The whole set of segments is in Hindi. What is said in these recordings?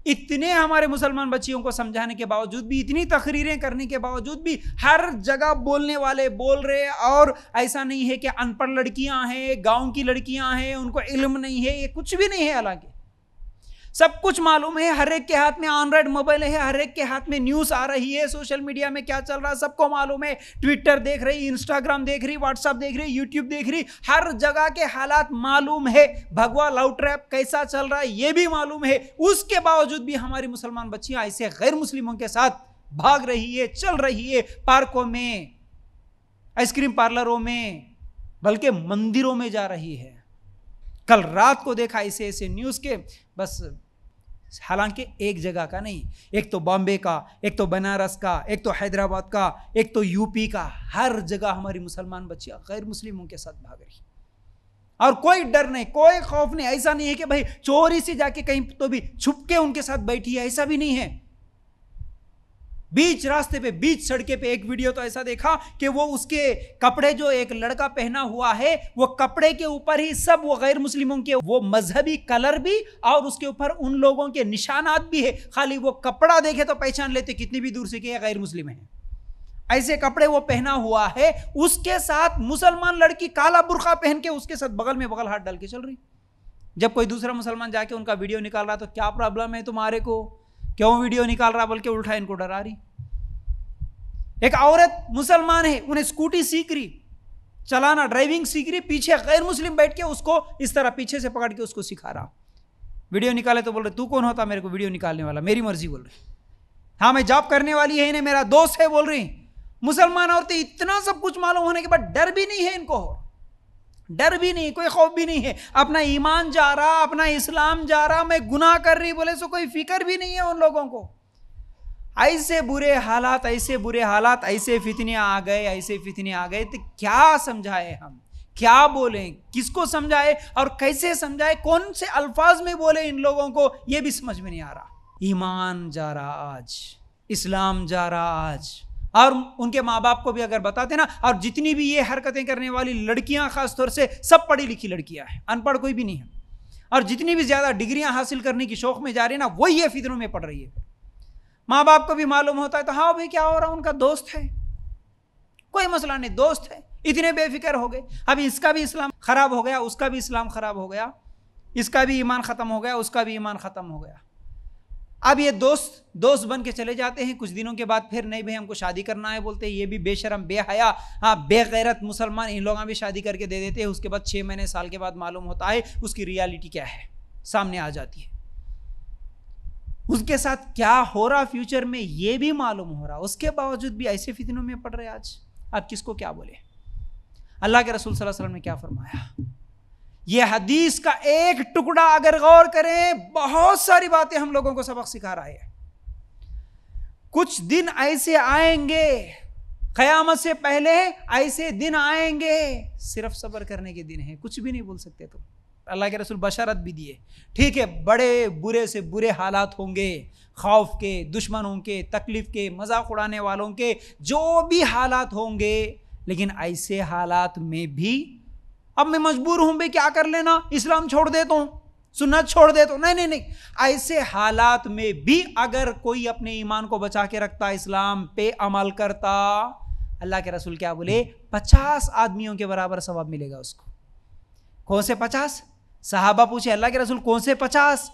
इतने हमारे मुसलमान बच्चियों को समझाने के बावजूद भी, इतनी तकरीरें करने के बावजूद भी हर जगह बोलने वाले बोल रहे। और ऐसा नहीं है कि अनपढ़ लड़कियां हैं, गांव की लड़कियां हैं, उनको इल्म नहीं है, ये कुछ भी नहीं है। हालांकि सब कुछ मालूम है, हर एक के हाथ में एंड्रॉइड मोबाइल है, हर एक के हाथ में न्यूज़ आ रही है, सोशल मीडिया में क्या चल रहा है सबको मालूम है। ट्विटर देख रही, इंस्टाग्राम देख रही, व्हाट्सएप देख रही, यूट्यूब देख रही, हर जगह के हालात मालूम है। भगवा लव ट्रैप कैसा चल रहा है ये भी मालूम है। उसके बावजूद भी हमारी मुसलमान बच्चियां ऐसे गैर मुस्लिमों के साथ भाग रही है, चल रही है, पार्कों में, आइसक्रीम पार्लरों में, बल्कि मंदिरों में जा रही है। कल रात को देखा ऐसे ऐसे न्यूज़ के, बस हालांकि एक जगह का नहीं, एक तो बॉम्बे का, एक तो बनारस का, एक तो हैदराबाद का, एक तो यूपी का, हर जगह हमारी मुसलमान बच्चियां गैर मुस्लिमों के साथ भाग रही। और कोई डर नहीं, कोई खौफ नहीं। ऐसा नहीं है कि भाई चोरी से जाके कहीं तो भी छुप के उनके साथ बैठी है, ऐसा भी नहीं है। बीच रास्ते पे, बीच सड़के पे एक वीडियो तो ऐसा देखा कि वो उसके कपड़े जो एक लड़का पहना हुआ है, वो कपड़े के ऊपर ही सब वो गैर मुस्लिमों के वो मजहबी कलर भी और उसके ऊपर उन लोगों के निशानात भी है। खाली वो कपड़ा देखे तो पहचान लेते कितनी भी दूर से कि ये गैर मुस्लिम है। ऐसे कपड़े वो पहना हुआ है। उसके साथ मुसलमान लड़की काला बुर्का पहन के उसके साथ बगल में बगल हाथ डाल के चल रही। जब कोई दूसरा मुसलमान जाके उनका वीडियो निकाल रहा तो क्या प्रॉब्लम है तुम्हारे को, क्यों वीडियो निकाल रहा, बल्कि उल्टा इनको डरा रही। एक औरत मुसलमान है, उन्हें स्कूटी सीख रही चलाना, ड्राइविंग सीख रही, पीछे गैर मुस्लिम बैठ के उसको इस तरह पीछे से पकड़ के उसको सिखा रहा। वीडियो निकाले तो बोल रहे तू कौन होता मेरे को वीडियो निकालने वाला, मेरी मर्जी। बोल रही हाँ मैं जॉब करने वाली है, इन्हें मेरा दोस्त है। बोल रही मुसलमान औरतें इतना सब कुछ मालूम होने के बाद डर भी नहीं है इनको, डर भी नहीं, कोई खौफ भी नहीं है। अपना ईमान जा रहा, अपना इस्लाम जा रहा, मैं गुनाह कर रही बोले सो कोई फिक्र भी नहीं है उन लोगों को। ऐसे बुरे हालात, ऐसे बुरे हालात, ऐसे फितने आ गए, ऐसे फितने आ गए तो क्या समझाए हम, क्या बोलें, किसको समझाए और कैसे समझाए, कौन से अल्फाज में बोले इन लोगों को, ये भी समझ में नहीं आ रहा। ईमान जा रहा आज, इस्लाम जा रहा आज। और उनके माँ बाप को भी अगर बताते ना, और जितनी भी ये हरकतें करने वाली लड़कियां खासतौर से सब पढ़ी लिखी लड़कियां हैं, अनपढ़ कोई भी नहीं है। और जितनी भी ज्यादा डिग्रियां हासिल करने की शौक में जा रही है ना, वही ये फितनों में पड़ रही है। माँ बाप को भी मालूम होता है तो हाँ भाई क्या हो रहा, उनका दोस्त है, कोई मसला नहीं, दोस्त है, इतने बेफिक्र हो गए। अब इसका भी इस्लाम खराब हो गया, उसका भी इस्लाम खराब हो गया, इसका भी ईमान खत्म हो गया, उसका भी ईमान खत्म हो गया। अब ये दोस्त बन के चले जाते हैं, कुछ दिनों के बाद फिर नहीं भाई हमको शादी करना है बोलते हैं। ये भी बेशरम, बेहया, हाँ बेगैरत मुसलमान, इन लोग भी शादी करके दे देते हैं। उसके बाद 6 महीने साल के बाद मालूम होता है उसकी रियलिटी क्या है, सामने आ जाती है। उसके साथ क्या हो रहा फ्यूचर में ये भी मालूम हो रहा, उसके बावजूद भी ऐसे फितनों में पड़ रहे आज। आप किसको क्या बोले। अल्लाह के रसूल सल्लल्लाहु अलैहि वसल्लम ने क्या फरमाया, ये हदीस का एक टुकड़ा अगर गौर करें, बहुत सारी बातें हम लोगों को सबक सिखा रहा है। कुछ दिन ऐसे आएंगे, क़यामत से पहले ऐसे दिन आएंगे, सिर्फ सब्र करने के दिन है, कुछ भी नहीं बोल सकते तुम। अल्लाह के रसूल बशारत भी दिए, ठीक है बड़े बुरे से बुरे हालात होंगे, खौफ के, दुश्मनों के, तकलीफ के, मजाक उड़ाने वालों के, जो भी हालात होंगे, लेकिन ऐसे हालात में भी अब मैं मजबूर हूं भाई क्या कर लेना, इस्लाम छोड़ देता हूं, सुन्नत छोड़ देता हूं, नहीं नहीं नहीं, ऐसे हालात में भी अगर कोई अपने ईमान को बचा के रखता, इस्लाम पे अमल करता, अल्लाह के रसूल क्या बोले, 50 आदमियों के बराबर सवाब मिलेगा उसको। कौन से 50? सहाबा पूछे अल्लाह के रसूल कौन से 50?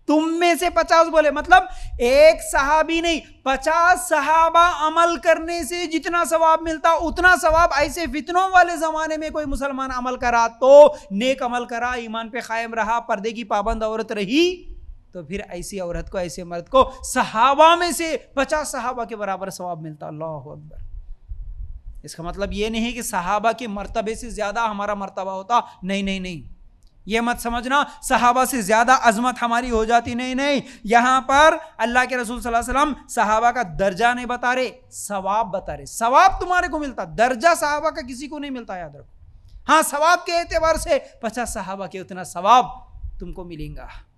तुम में से 50 बोले, मतलब एक सहाबी नहीं, 50 सहाबा अमल करने से जितना सवाब मिलता उतना सवाब ऐसे फितनों वाले जमाने में कोई मुसलमान अमल करा, तो नेक अमल करा, ईमान पे कायम रहा, पर्दे की पाबंद औरत रही, तो फिर ऐसी औरत को, ऐसे मर्द को सहाबा में से 50 सहाबा के बराबर सवाब मिलता। अल्लाह अकबर। इसका मतलब ये नहीं कि सहाबा के मर्तबे से ज्यादा हमारा मर्तबा होता, नहीं नहीं नहीं, ये मत समझना सहाबा से ज्यादा अजमत हमारी हो जाती, नहीं नहीं। यहां पर अल्लाह के रसूल सल्लल्लाहु अलैहि वसल्लम सहाबा का दर्जा नहीं बता रहे, सवाब बता रहे। सवाब तुम्हारे को मिलता, दर्जा सहाबा का किसी को नहीं मिलता, याद रखो। हाँ सवाब के एतबार से 50 सहाबा के उतना सवाब तुमको मिलेगा।